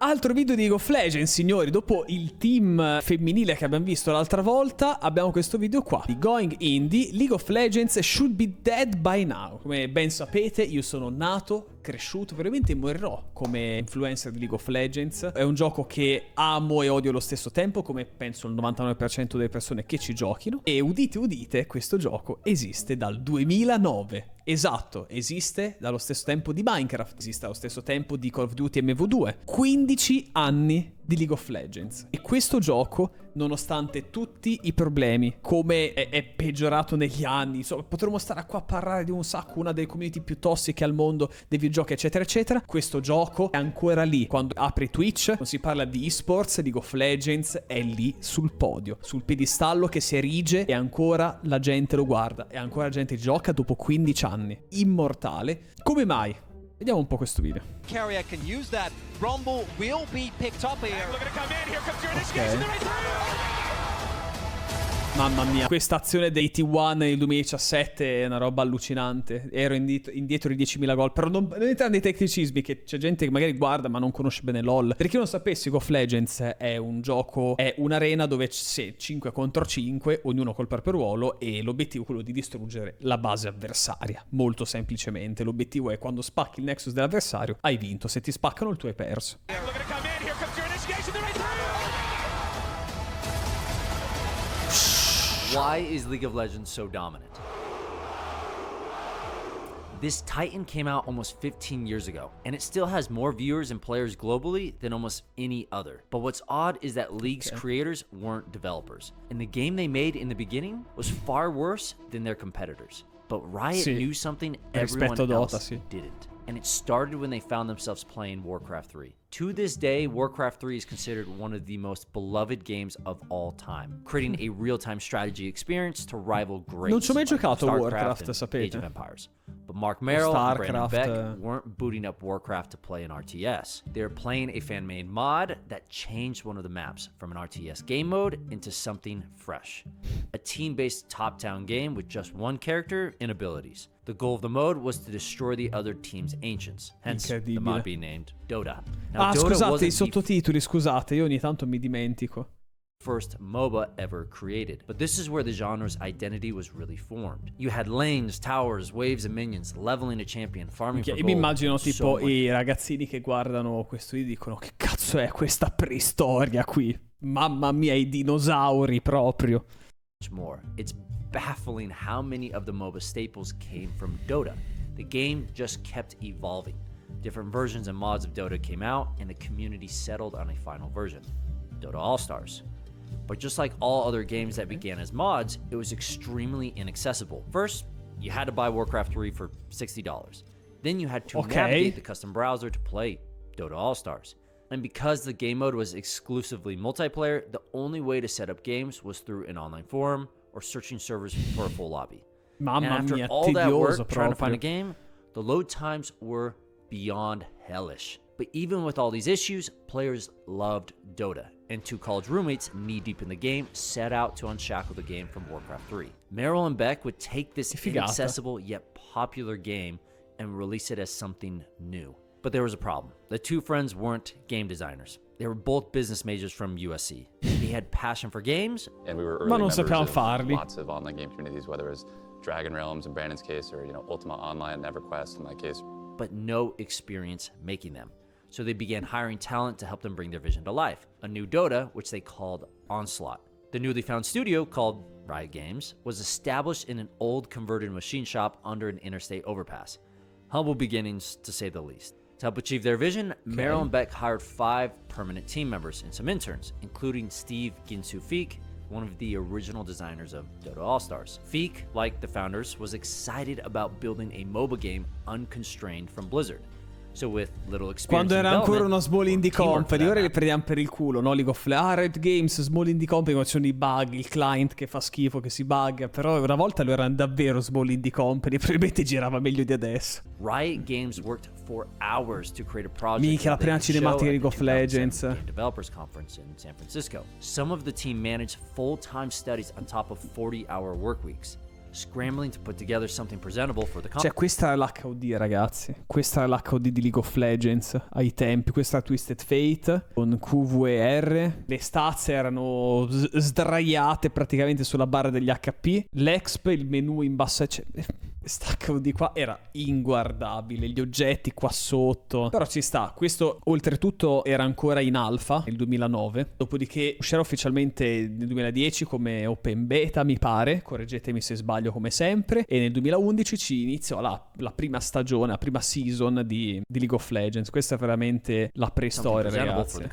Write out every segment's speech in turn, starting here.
Altro video di League of Legends, signori. Dopo il team femminile che abbiamo visto l'altra volta, abbiamo questo video qua di Going Indie. League of Legends should be dead by now. Come ben sapete, io sono nato, cresciuto, veramente morirò come influencer di League of Legends. È un gioco che amo e odio allo stesso tempo, come penso il 99% delle persone che ci giochino. E udite udite, questo gioco esiste dal 2009. Esatto, esiste dallo stesso tempo di Minecraft, esiste dallo stesso tempo di Call of Duty MV2. 15 anni di League of Legends. E questo gioco, nonostante tutti i problemi, come è peggiorato negli anni, insomma, potremmo stare qua a parlare di un sacco, una delle community più tossiche al mondo dei videogiochi, eccetera, eccetera. Questo gioco è ancora lì. Quando apri Twitch, quando si parla di esports, League of Legends è lì sul podio, sul piedistallo che si erige e ancora la gente lo guarda e ancora la gente gioca dopo 15 anni. Immortale. Come mai? Vediamo un po' questo video. Carrier can use that. Rumble will be picked up here. Look at it come in. Here comes your initiation. Mamma mia, questa azione dei T1 nel 2017 è una roba allucinante. Ero indietro di 10.000 gol. Però non entrare nei tecnicismi, che c'è gente che magari guarda ma non conosce bene LoL. Per chi non sapesse, League of Legends è un gioco, è un'arena dove c'è 5 contro 5, ognuno col proprio ruolo, e l'obiettivo è quello di distruggere la base avversaria. Molto semplicemente, l'obiettivo è quando spacchi il nexus dell'avversario, hai vinto. Se ti spaccano il tuo hai perso. Why is League of Legends so dominant? This Titan came out almost 15 years ago, and it still has more viewers and players globally than almost any other. But what's odd is that League's creators weren't developers, and the game they made in the beginning was far worse than their competitors. But Riot knew something everyone else didn't. And it started when they found themselves playing Warcraft 3. To this day, Warcraft 3 is considered one of the most beloved games of all time, creating a real-time strategy experience to rival greats Non ci ho mai giocato a StarCraft Warcraft, and sapete. Age of Empires. But Mark Merrill and Brandon StarCraft, Beck weren't booting up Warcraft to play an RTS. They were playing a fan-made mod that changed one of the maps from an RTS game mode into something fresh. A team-based top-down game with just one character and abilities. The goal of the mode was to destroy the other team's ancients, hence the mod being named Dota. Now, Dota scusate, i wasn't sottotitoli, scusate, io ogni tanto mi dimentico. first MOBA ever created. But this is where the genre's identity was really formed. You had lanes, towers, waves and minions, leveling a champion, farming for Io gold. mi immagino so tipo much. i ragazzini che guardano questo video e dicono: che cazzo è questa preistoria qui? Mamma mia, i dinosauri proprio. More. It's baffling how many of the MOBA staples came from Dota. The game just kept evolving. Different versions and mods of Dota came out, and the community settled on a final version, Dota All-Stars. But just like all other games that began as mods, it was extremely inaccessible. First, you had to buy Warcraft 3 for $60. Then you had to navigate the custom browser to play Dota All-Stars. And because the game mode was exclusively multiplayer, the only way to set up games was through an online forum or searching servers for a full lobby. Mamma and after mia, all that work tedioso trying to find a proprio. game, the load times were beyond hellish. But even with all these issues, players loved Dota, and two college roommates knee-deep in the game set out to unshackle the game from Warcraft 3. Merrill and Beck would take this inaccessible yet popular game and release it as something new. But there was a problem. The two friends weren't game designers. They were both business majors from USC. They had passion for games, and we were early ma non members sapevano of farli. lots of online game communities, whether it was Dragon Realms in Brandon's case, or Ultima Online, EverQuest in my case. but no experience making them. So they began hiring talent to help them bring their vision to life. A new Dota, which they called Onslaught. The newly found studio, called Riot Games, was established in an old converted machine shop under an interstate overpass. Humble beginnings, to say the least. To help achieve their vision, Merrill and Beck hired 5 permanent team members and some interns, including Steve Ginsu Fierik, one of the original designers of Dota All-Stars. Fierik, like the founders, was excited about building a MOBA game unconstrained from Blizzard. So with little experience Quando in era ancora uno development, small or indie teamwork for company, that ora li matter, prendiamo per il culo, no? League of Riot Games, small indie company, quando ci sono i bug, il client che fa schifo, che si bugga, però una volta lo erano davvero small indie company, probabilmente girava meglio di adesso. Riot Games worked for hours to create a project. Minchia, la that they prima could show cinematica at di the League of 2007 Legends. Game Developers Conference in San Francisco. Some of the team managed full-time studies on top of 40-hour work weeks. scrambling to put together something presentable for the console. Cioè, questa è l'HUD, ragazzi. Questa è l'HUD di League of Legends ai tempi. Questa è Twisted Fate con QVR. Le stats erano sdraiate praticamente sulla barra degli HP. L'EXP, il menu in basso, cioè, questa HUD qua era inguardabile. Gli oggetti qua sotto. Però ci sta. Questo oltretutto era ancora in alfa nel 2009. Dopodiché uscirà ufficialmente nel 2010 come open beta, mi pare. Correggetemi se sbaglio, come sempre. E nel 2011 ci iniziò la prima stagione, la prima season di League of Legends. Questa è veramente la preistoria, ragazzi.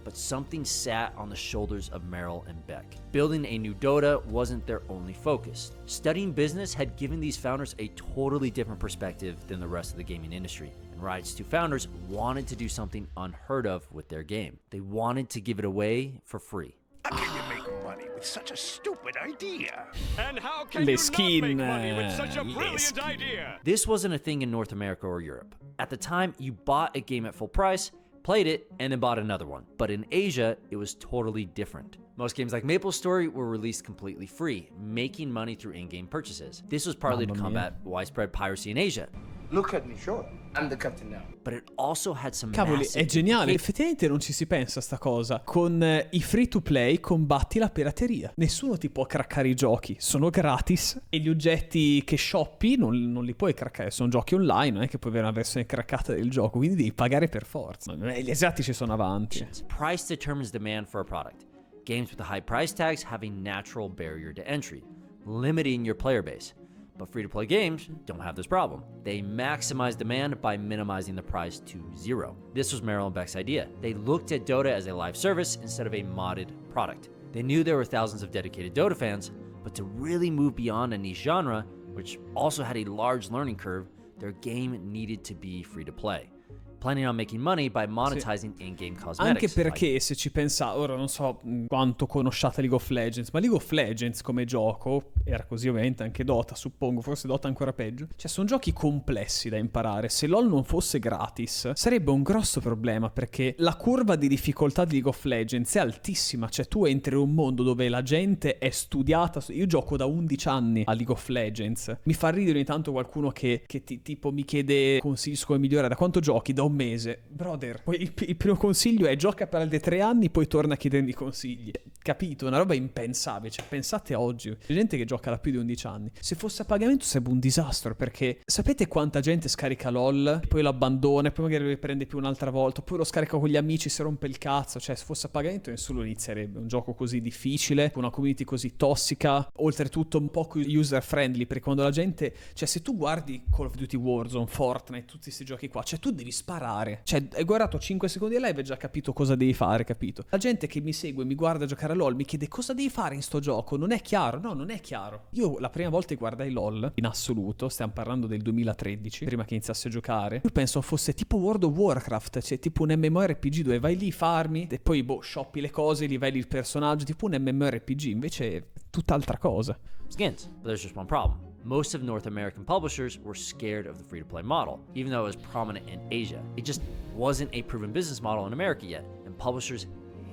But something sat on the shoulders of Merrill and Beck. Building a new Dota wasn't their only focus. Studying business had given these founders a totally different perspective than the rest of the gaming industry. And Riot's two founders wanted to do something unheard of with their game. They wanted to give it away for free. How can you make money with such a stupid idea? And how can you not make money with such a brilliant idea? This wasn't a thing in North America or Europe. At the time, you bought a game at full price, played it, and then bought another one. But in Asia, it was totally different. Most games like MapleStory were released completely free, making money through in-game purchases. This was partly to combat widespread piracy in Asia. Look at me, sure. I'm the captain now. But it also had some Cavoli, massive... è geniale. Effettivamente non ci si pensa a sta cosa. Con i free to play combatti la pirateria. Nessuno ti può craccare i giochi. Sono gratis. E gli oggetti che shoppi non li puoi craccare. Sono giochi online, non è che puoi avere una versione craccata del gioco. Quindi devi pagare per forza. Gli asiatici sono avanti. Price determines demand for a product. Games with the high price tags have a natural barrier to entry, limiting your player base. But free-to-play games don't have this problem. They maximize demand by minimizing the price to zero. This was Merrill and Beck's idea. They looked at Dota as a live service instead of a modded product. They knew there were thousands of dedicated Dota fans, but to really move beyond a niche genre, which also had a large learning curve, their game needed to be free-to-play. Planning on making money by monetizing in-game cosmetics. Anche perché se ci pensate, ora non so quanto conosciate League of Legends, ma League of Legends come gioco, era così ovviamente anche Dota, suppongo, forse Dota ancora peggio. Cioè sono giochi complessi da imparare. Se LoL non fosse gratis sarebbe un grosso problema, perché la curva di difficoltà di League of Legends è altissima. Cioè tu entri in un mondo dove la gente è studiata. Io gioco da 11 anni a League of Legends. Mi fa ridere ogni tanto qualcuno che tipo mi chiede consigli su come migliorare. Da quanto giochi? Da un mese. Brother, poi il primo consiglio è gioca per altri 3 anni, poi torna a chiedermi consigli. Capito? Una roba impensabile. Cioè pensate oggi, c'è gente che gioca da più di 11 anni. Se fosse a pagamento sarebbe un disastro, perché sapete quanta gente scarica LOL, poi lo abbandona, poi magari lo riprende più un'altra volta, poi lo scarica con gli amici, si rompe il cazzo. Cioè se fosse a pagamento nessuno inizierebbe un gioco così difficile, con una community così tossica, oltretutto un poco user friendly, perché quando la gente, cioè se tu guardi Call of Duty Warzone, Fortnite, tutti questi giochi qua, cioè tu devi sparare. Cioè hai guardato 5 secondi di live e già capito cosa devi fare, capito? La gente che mi segue, mi guarda giocare a LOL, mi chiede cosa devi fare in sto gioco, non è chiaro. No, non è chiaro. Io la prima volta che guardai LOL in assoluto, stiamo parlando del 2013, prima che iniziasse a giocare, io penso fosse tipo World of Warcraft, cioè tipo un MMORPG dove vai lì, farmi e poi shoppi le cose, livelli il personaggio, tipo un MMORPG. Invece è tutt'altra cosa. Skins, but there's just one problem. Most of North American publishers were scared of the free-to-play model, even though it was prominent in Asia. It just wasn't a proven business model in America yet, and publishers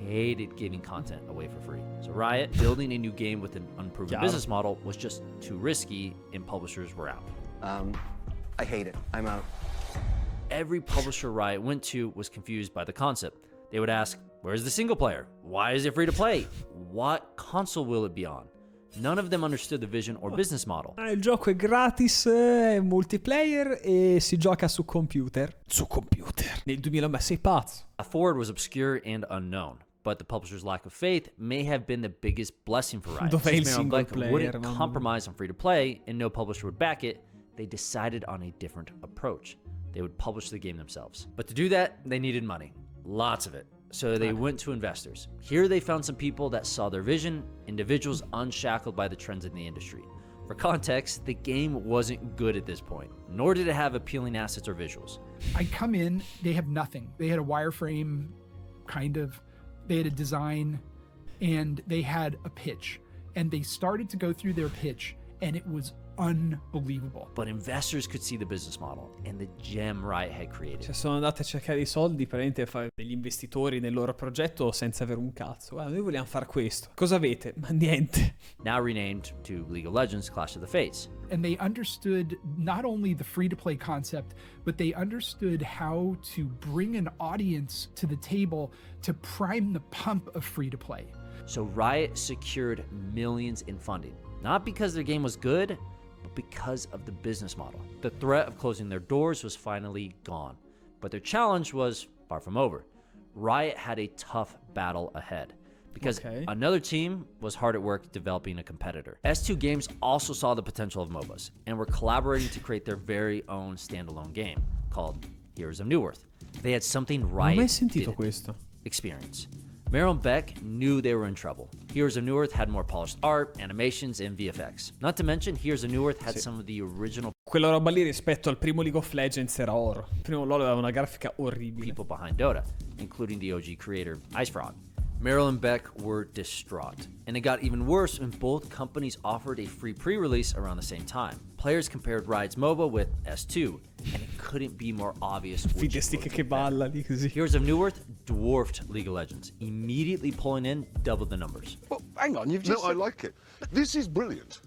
hated giving content away for free. So Riot, building a new game with an unproven business model was just too risky, and publishers were out. I hate it. I'm out. Every publisher Riot went to was confused by the concept. They would ask, where's the single player? Why is it free to play? What console will it be on? None of them understood the vision or business model. Il gioco è gratis, è multiplayer e si gioca su computer. Su computer. Nel 2000, ma sei pazzo. Forward was obscure and unknown, but the publisher's lack of faith may have been the biggest blessing for Riot. Dov'è il Since single Black player? wouldn't compromise on free-to-play and no publisher would back it, they decided on a different approach. They would publish the game themselves. But to do that, they needed money. Lots of it. So they went to investors. Here they found some people that saw their vision, individuals unshackled by the trends in the industry. For context, the game wasn't good at this point, nor did it have appealing assets or visuals. I come in, they have nothing. They had a wireframe, kind of. They had a design, and they had a pitch. And they started to go through their pitch, and it was unbelievable. But investors could see the business model and the gem Riot had created. Cioè sono andati a cercare i soldi, praticamente fare degli investitori nel loro progetto senza avere un cazzo. Guarda, noi vogliamo fare questo. Cosa avete? Ma niente. Now renamed to League of Legends Clash of the Fates. And they understood not only the free-to-play concept, but they understood how to bring an audience to the table to prime the pump of free-to-play. So Riot secured millions in funding, not because their game was good, but because of the business model. The threat of closing their doors was finally gone, but their challenge was far from over. Riot had a tough battle ahead, because another team was hard at work developing a competitor. S2 Games also saw the potential of MOBAs, and were collaborating to create their very own standalone game, called Heroes of Newerth. They had something Riot didn't experience. Merrill and Beck knew they were in trouble. Heroes of Newerth had more polished art, animations, and VFX. Not to mention, Heroes of Newerth had some of the original Quella roba lì rispetto al primo League of Legends era oro. Il primo LoL aveva una grafica orribile. people behind Dota, including the OG creator, IceFrog. Merrill and Beck were distraught, and it got even worse when both companies offered a free pre-release around the same time. Players compared Riot's MOBA with S2, and it couldn't be more obvious which che balla lì così. Heroes of Newerth dwarfed League of Legends, immediately pulling in double the numbers. Well, hang on, you've just... No, I like it. This is brilliant,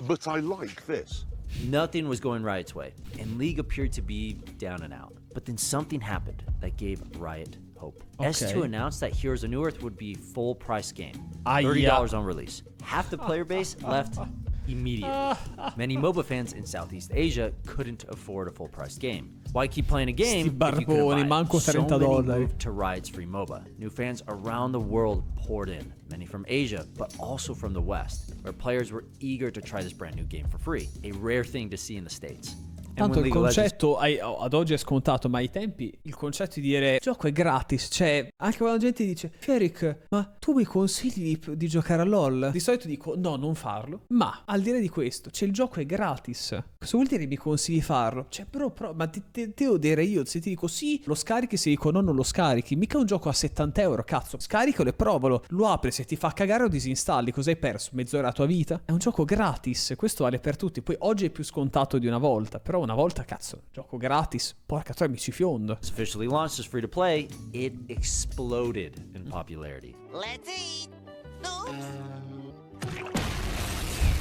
but I like this. Nothing was going Riot's way, and League appeared to be down and out. But then something happened that gave Riot hope. S2 announced that Heroes of Newerth would be full price game, $30 on release. Half the player base left immediately. Many MOBA fans in Southeast Asia couldn't afford a full price game. Why keep playing a game if you couldn't buy it? So many moved to Riot's free MOBA. New fans around the world poured in, many from Asia, but also from the West, where players were eager to try this brand new game for free, a rare thing to see in the States. Tanto il concetto ad oggi è scontato, ma ai tempi il concetto di dire il gioco è gratis, cioè anche quando la gente dice Fierik, ma tu mi consigli di giocare a LOL? Di solito dico no, non farlo, ma al di là di questo, cioè il gioco è gratis. Cosa vuol dire mi consigli farlo? Cioè ma ti devo dire io, se ti dico sì, lo scarichi, se dico no, non lo scarichi, mica un gioco a 70 euro, cazzo, scaricalo e provalo, lo apri, se ti fa cagare lo disinstalli, cosa hai perso? Mezz'ora della tua vita? È un gioco gratis, questo vale per tutti, poi oggi è più scontato di una volta, però una volta, cazzo, gioco gratis, porca troia, mi ci fiondo. It's officially launched as free to play, it exploded in popularity. Let's eat.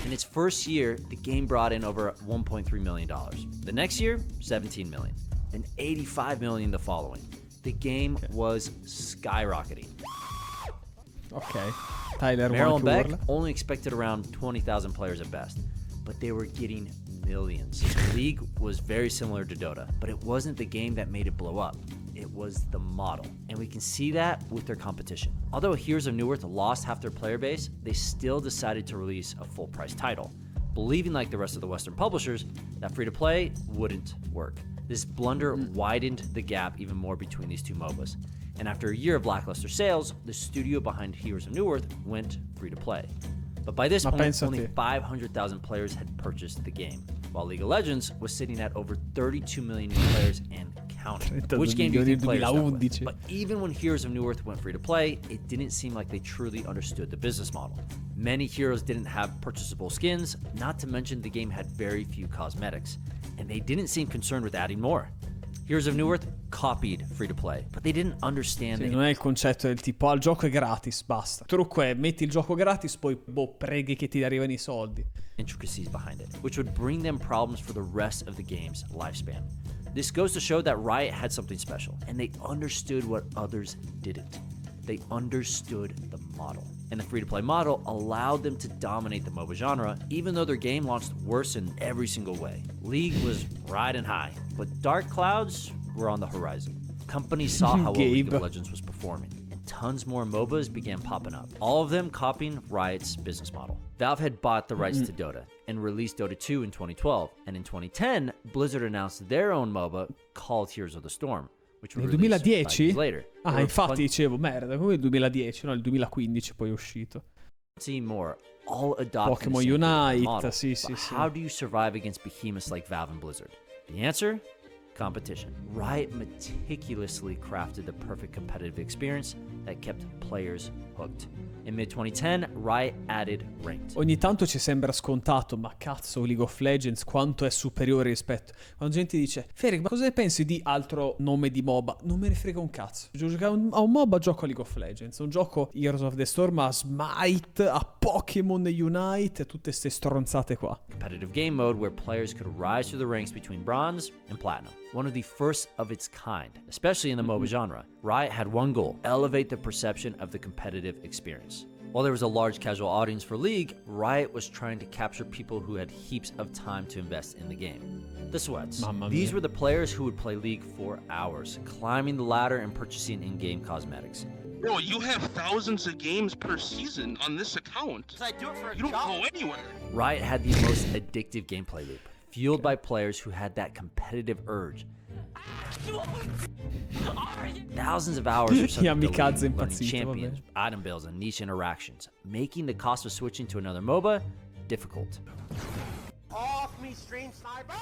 In its first year, the game brought in over $1.3 million. The next year, $17 million. Then $85 million the following. The game was skyrocketing. Okay. Tyler, Merrill and Beck only expected around 20,000 players at best, but they were getting millions. League was very similar to Dota, but it wasn't the game that made it blow up. It was the model, and we can see that with their competition. Although Heroes of Newerth lost half their player base, they still decided to release a full-price title, believing like the rest of the Western publishers that free-to-play wouldn't work. This blunder widened the gap even more between these two MOBAs, and after a year of lackluster sales, the studio behind Heroes of Newerth went free-to-play. But by this point, only 500,000 players had purchased the game, while League of Legends was sitting at over 32 million new players and counting. Which game do you think players stuck with? But even when Heroes of Newerth went free to play, it didn't seem like they truly understood the business model. Many heroes didn't have purchasable skins, not to mention the game had very few cosmetics, and they didn't seem concerned with adding more. Heroes of Newerth copied free-to-play, but they didn't understand non è il concetto del tipo il gioco è gratis, basta. Il trucco è metti il gioco gratis, poi preghi che ti arrivano i soldi. Intricacies behind it, which would bring them problems for the rest of the game's lifespan. This goes to show that Riot had something special, and they understood what others didn't. They understood the model. And the free-to-play model allowed them to dominate the MOBA genre, even though their game launched worse in every single way. League was riding high, but dark clouds were on the horizon. Companies saw how well League of Legends was performing, and tons more MOBAs began popping up, all of them copying Riot's business model. Valve had bought the rights to Dota and released Dota 2 in 2012, and in 2010, Blizzard announced their own MOBA called Heroes of the Storm. Nel 2010? Ah, infatti dicevo, merda, come il 2010, no, il 2015 poi è uscito. More, all adopting Pokémon Unite, model. sì. How do you survive against behemoths like Valve and Blizzard? The answer? competition. Riot meticulously crafted the perfect competitive experience that kept players hooked. In mid-2010, Riot added Ranked. Ogni tanto ci sembra scontato, ma cazzo, League of Legends quanto è superiore rispetto... Quando gente dice, Fierik, ma cosa ne pensi di altro nome di MOBA? Non me ne frega un cazzo. Gioco a un MOBA, gioco a League of Legends. Non gioco Heroes of the Storm, a Smite, a Pokémon Unite, tutte ste stronzate qua. Competitive game mode where players could rise through the ranks between bronze and platinum. One of the first of its kind, especially in the MOBA genre. Riot had one goal: elevate the perception of the competitive experience. While there was a large casual audience for League, Riot was trying to capture people who had heaps of time to invest in the game. The Sweats. These were the players who would play League for hours, climbing the ladder and purchasing in-game cosmetics. Bro, you have thousands of games per season on this account. I do it for a You don't job. go anywhere. Riot had the most addictive gameplay loop, fueled by players who had that competitive urge. Thousands of hours are spent Yamikaze learning impazzito, champions, item builds, and niche interactions, making the cost of switching to another MOBA difficult. Off me, stream sniper!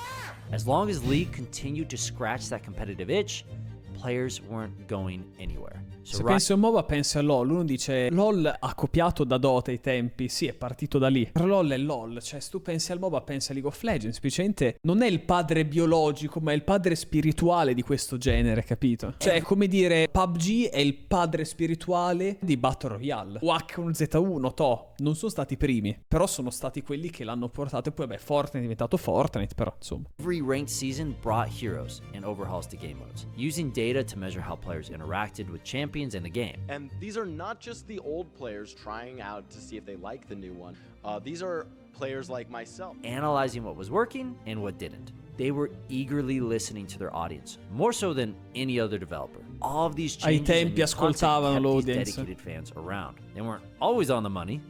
As long as League continued to scratch that competitive itch, players weren't going anywhere. So Se pensi a un MOBA pensi a LoL. Uno dice LoL ha copiato da Dota ai tempi. Sì, è partito da lì. Però LoL è LoL. Cioè, se tu pensi al MOBA pensi a League of Legends. Semplicemente non è il padre biologico, ma è il padre spirituale di questo genere, capito? Cioè, è come dire PUBG è il padre spirituale di Battle Royale. H1Z1, Toh, non sono stati i primi, però sono stati quelli che l'hanno portato. E poi, vabbè, Fortnite è diventato Fortnite, però, insomma. Every ranked season brought heroes and overhauls to game modes, using data to measure how players interacted with champions in the game. And these are not just the old players trying out to see if they like the new one. These are players like myself. Analyzing what was working and what didn't. They were eagerly listening to their audience, more so than any other developer. All of these Ai changes tempi and new ascoltavano content kept these l'audience. dedicated fans around. They weren't always on the money.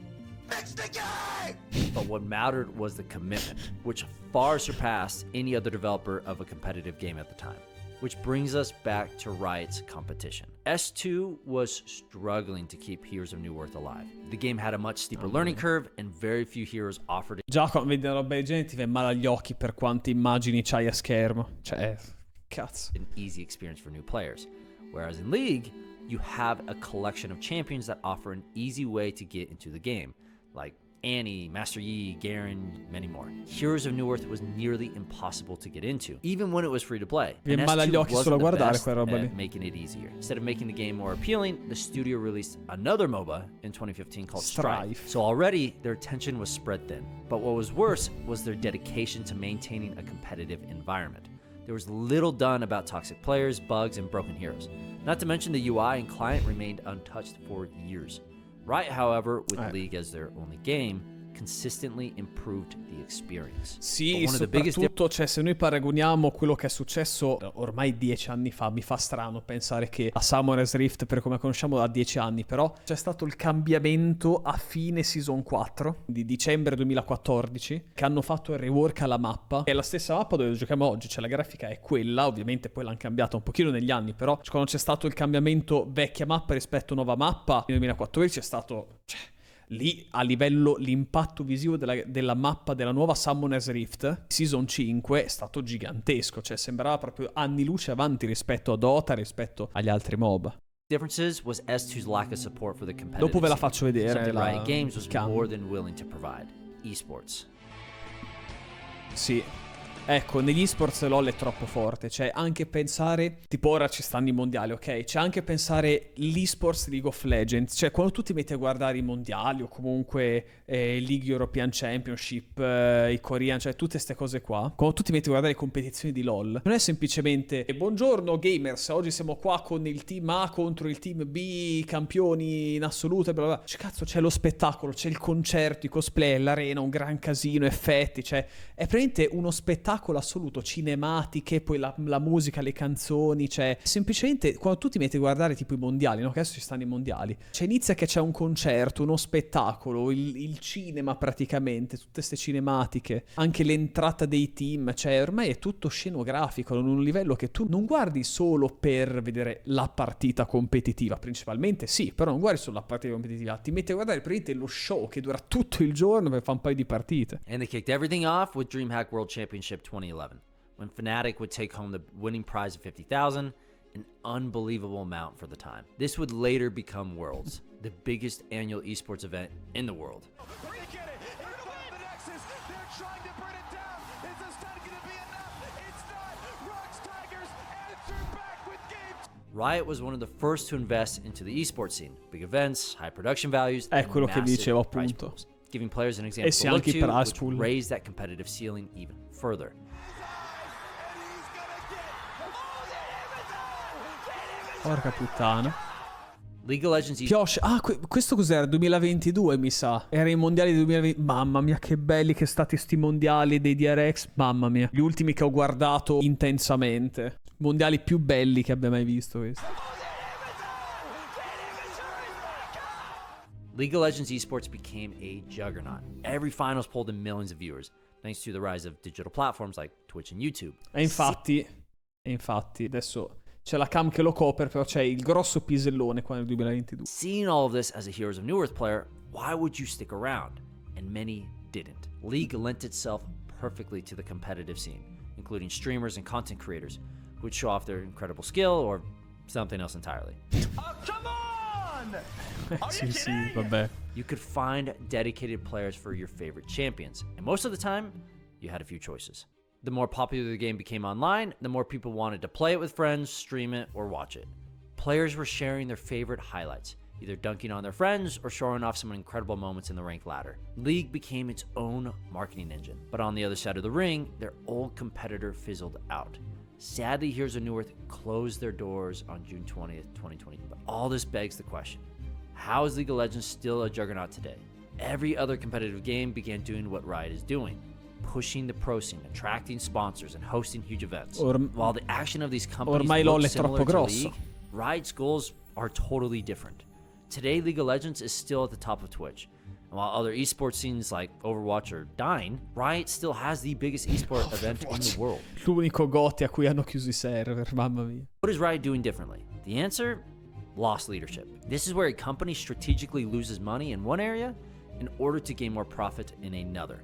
But what mattered was the commitment, which far surpassed any other developer of a competitive game at the time. Which brings us back to Riot's competition. S2 was struggling to keep Heroes of New Earth alive. The game had a much steeper learning curve and very few heroes offered it. Già quando vedi una roba del genere ti viene male agli occhi per quante immagini c'hai a schermo. Cioè, cazzo. An easy experience for new players. Whereas in League, you have a collection of champions that offer an easy way to get into the game, like Annie, Master Yi, Garen, many more. Heroes of New Earth was nearly impossible to get into, even when it was free to play. Viene male agli occhi solo a guardare quella roba lì. Making it easier. Instead of making the game more appealing, the studio released another MOBA in 2015 called Strife. So already their attention was spread thin. But what was worse was their dedication to maintaining a competitive environment. There was little done about toxic players, bugs, and broken heroes. Not to mention the UI and client remained untouched for years. Riot, however, with League as their only game, consistently improved the experience. Sì, soprattutto, cioè, se noi paragoniamo quello che è successo ormai 10 anni fa, mi fa strano pensare che a Summoner's Rift, per come conosciamo, da 10 anni, però c'è stato il cambiamento a fine Season 4 di dicembre 2014, che hanno fatto il rework alla mappa. È la stessa mappa dove giochiamo oggi, cioè la grafica è quella, ovviamente poi l'hanno cambiata un pochino negli anni, però quando c'è stato il cambiamento vecchia mappa rispetto a nuova mappa, nel 2014 c'è stato... Cioè, lì a livello l'impatto visivo della mappa della nuova Summoner's Rift Season 5 è stato gigantesco, cioè sembrava proprio anni luce avanti rispetto a Dota, rispetto agli altri MOBA. Differences was S2's lack of support for the competitive Dopo ve la faccio vedere something la Riot Games was more than willing to provide. Esports. Sì. Ecco, negli esports LoL è troppo forte, cioè anche pensare, tipo ora ci stanno i mondiali, ok? C'è anche pensare l'esports League of Legends, cioè quando tu ti metti a guardare i mondiali o comunque League European Championship, i Korean, cioè tutte queste cose qua, quando tu ti metti a guardare le competizioni di LoL, non è semplicemente buongiorno gamers, oggi siamo qua con il team A contro il team B, campioni in assoluto e bla bla bla. Cioè cazzo, c'è lo spettacolo, c'è il concerto, i cosplay, l'arena, un gran casino, effetti, cioè è praticamente uno spettacolo assoluto, cinematiche, poi la musica, le canzoni, cioè semplicemente quando tu ti metti a guardare tipo i mondiali, no? Che adesso ci stanno i mondiali, cioè inizia che c'è un concerto, uno spettacolo, il cinema praticamente, tutte queste cinematiche, anche l'entrata dei team, cioè ormai è tutto scenografico, in un livello che tu non guardi solo per vedere la partita competitiva, principalmente sì, però non guardi solo la partita competitiva, ti metti a guardare praticamente lo show che dura tutto il giorno per fare un paio di partite. And they kicked everything off with DreamHack World Championship 2011, when Fnatic would take home the winning prize of $50,000, an unbelievable amount for the time. This would later become Worlds, the biggest annual esports event in the world. Riot was one of the first to invest into the esports scene. Big events, high production values, È quello che dicevo, prize appunto. pools. Giving players an example sì, to look anche i to, prize which pool. raised that competitive ceiling even further. Porca puttana. League of Legends Pioche. Ah, questo cos'era? 2022 mi sa. Era i mondiali del 2020. Mamma mia, che belli che stati sti mondiali dei DRX. Mamma mia. Gli ultimi che ho guardato intensamente. Mondiali più belli che abbia mai visto questi. League of Legends esports became a juggernaut. Every finals pulled in millions of viewers, thanks to the rise of digital platforms like Twitch and YouTube. E infatti, adesso c'è la cam che lo copre, però c'è il grosso pisellone qua nel 2022. Seeing all of this as a Heroes of New Earth player, why would you stick around? And many didn't. League lent itself perfectly to the competitive scene, including streamers and content creators who would show off their incredible skill or something else entirely. Oh, come on! Sì, vabbè. You could find dedicated players for your favorite champions, and most of the time, you had a few choices. The more popular the game became online, the more people wanted to play it with friends, stream it, or watch it. Players were sharing their favorite highlights, either dunking on their friends or showing off some incredible moments in the rank ladder. League became its own marketing engine, but on the other side of the ring, their old competitor fizzled out. Sadly, Heroes of New Earth closed their doors on June 20th, 2020. But all this begs the question, how is League of Legends still a juggernaut today? Every other competitive game began doing what Riot is doing, pushing the pro scene, attracting sponsors, and hosting huge events. While the action of these companies looks similar to League, Riot's goals are totally different. Today, League of Legends is still at the top of Twitch. And while other esports scenes like Overwatch are dying, Riot still has the biggest esport event in the world. L'unico Gotti a cui hanno chiuso i server, mamma mia. What is Riot doing differently? The answer? Lost leadership. This is where a company strategically loses money in one area in order to gain more profit in another.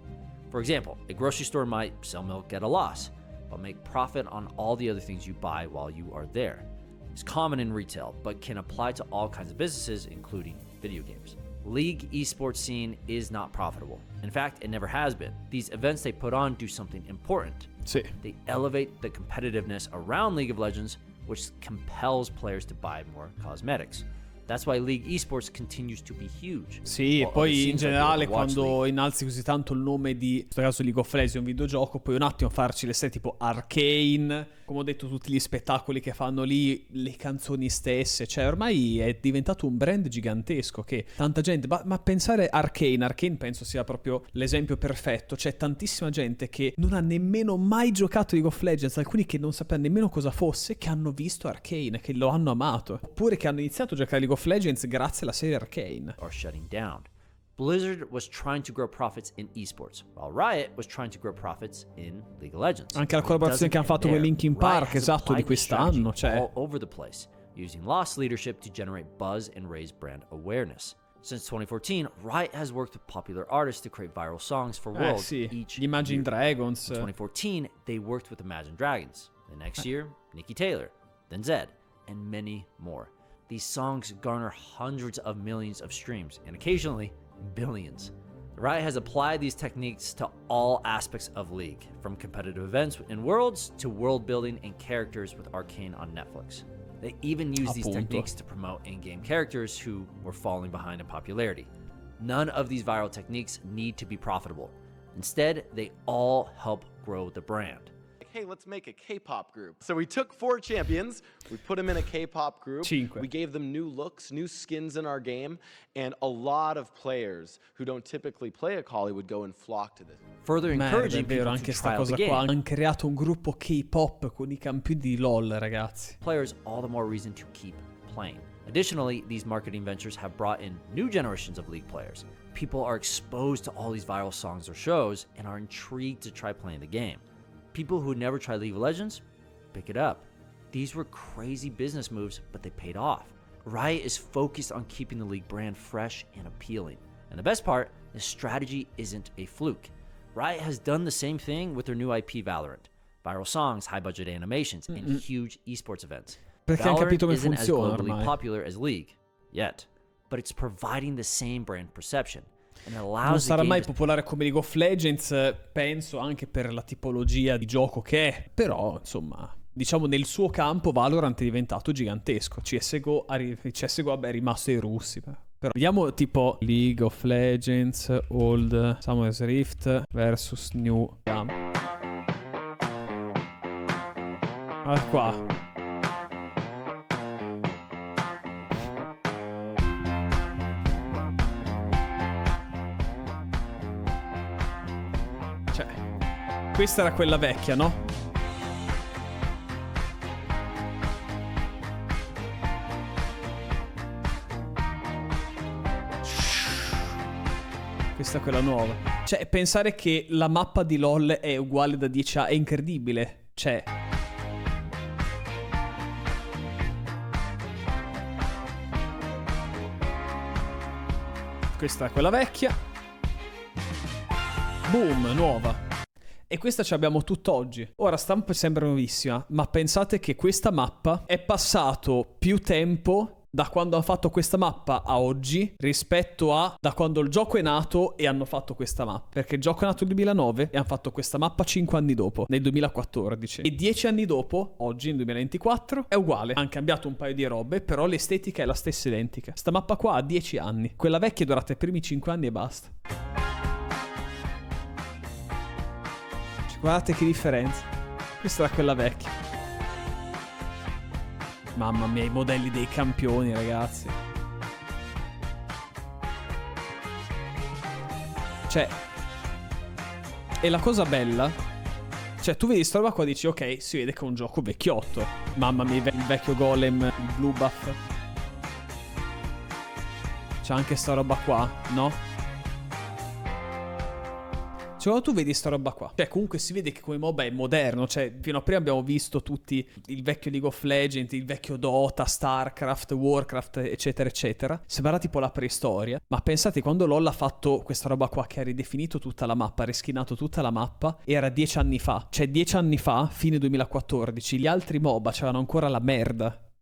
For example, a grocery store might sell milk at a loss, but make profit on all the other things you buy while you are there. It's common in retail, but can apply to all kinds of businesses, including video games. League esports scene is not profitable. In fact, it never has been. These events they put on do something important. Sì. They elevate the competitiveness around League of Legends, which compels players to buy more cosmetics. That's why League Esports continues to be huge. Sì, e poi in generale quando innalzi così tanto il nome di, in questo caso League of Legends, un videogioco, poi un attimo farci le serie tipo Arcane, come ho detto tutti gli spettacoli che fanno lì, le canzoni stesse, cioè ormai è diventato un brand gigantesco che tanta gente, ma pensare Arcane penso sia proprio l'esempio perfetto, c'è tantissima gente che non ha nemmeno mai giocato League of Legends, alcuni che non sapevano nemmeno cosa fosse, che hanno visto Arcane, che lo hanno amato, oppure che hanno iniziato a giocare League of Legends grazie alla serie Arcane. Are shutting down. Blizzard was trying to grow profits in esports, while Riot was trying to grow profits in League of Legends. Anche la collaborazione che hanno fatto con Linkin Park, esatto, di quest'anno, cioè all over the place, using lost leadership to generate buzz and raise brand awareness. Since 2014, Riot has worked with popular artists to create viral songs for Worlds sì, each gli Imagine year. Dragons. In 2014, they worked with Imagine Dragons. The next year, Nikki Taylor, then Zed, and many more. These songs garner hundreds of millions of streams, and occasionally, billions. Riot has applied these techniques to all aspects of League, from competitive events in Worlds to world building and characters with Arcane on Netflix. They even use these techniques to promote in-game characters who were falling behind in popularity. None of these viral techniques need to be profitable. Instead, they all help grow the brand. Hey, let's make a K-pop group. So we took 4 champions, we put them in a K-pop group, we gave them new looks, new skins in our game, and a lot of players who don't typically play Akali would go and flock to this. Further encouraging people anche to sta try out cosa the qua. game. Hanno creato un gruppo K-pop con i campioni di LoL, ragazzi. Players all the more reason to keep playing. Additionally, these marketing ventures have brought in new generations of League players. People are exposed to all these viral songs or shows and are intrigued to try playing the game. People who never tried League of Legends, pick it up. These were crazy business moves, but they paid off. Riot is focused on keeping the League brand fresh and appealing. And the best part, the strategy isn't a fluke. Riot has done the same thing with their new IP Valorant. viral songs, high budget animations, and huge esports events. Perché hanno capito come isn't as funziona globally ormai. popular as League yet, but it's providing the same brand perception. And it Non allows the sarà game mai to popolare come League of Legends, penso, anche per la tipologia di gioco che è. Però, insomma, diciamo nel suo campo Valorant è diventato gigantesco. CSGO, vabbè, è rimasto ai russi. Però vediamo tipo League of Legends, Old, Summer's Rift versus New. Vediamo. Ah, qua. Questa era quella vecchia, no? Questa è quella nuova. Cioè, pensare che la mappa di LoL è uguale da 10 anni è incredibile. Cioè... Questa è quella vecchia. Boom, nuova. E questa ce l'abbiamo tutt'oggi. Ora, stampa sembra nuovissima, ma pensate che questa mappa è passato più tempo da quando hanno fatto questa mappa a oggi rispetto a da quando il gioco è nato e hanno fatto questa mappa. Perché il gioco è nato nel 2009 e hanno fatto questa mappa 5 anni dopo, nel 2014. E 10 anni dopo, oggi, nel 2024, è uguale. Hanno cambiato un paio di robe, però l'estetica è la stessa identica. Sta mappa qua ha 10 anni. Quella vecchia è durata i primi 5 anni e basta. Guardate che differenza. Questa era quella vecchia. Mamma mia, i modelli dei campioni, ragazzi. Cioè, e la cosa bella, cioè tu vedi sta roba qua e dici ok, si vede che è un gioco vecchiotto. Mamma mia, il vecchio golem, il blue buff. C'è anche sta roba qua, no? Cioè, quando tu vedi sta roba qua, cioè comunque si vede che come MOBA è moderno. Cioè, fino a prima abbiamo visto tutti il vecchio League of Legends, il vecchio Dota, Starcraft, Warcraft, eccetera eccetera. Sembra tipo la preistoria. Ma pensate, quando LoL ha fatto questa roba qua, che ha ridefinito tutta la mappa, ha rischinato tutta la mappa, era 10 anni fa. Cioè 10 anni fa, fine 2014, gli altri MOBA c'erano ancora la merda.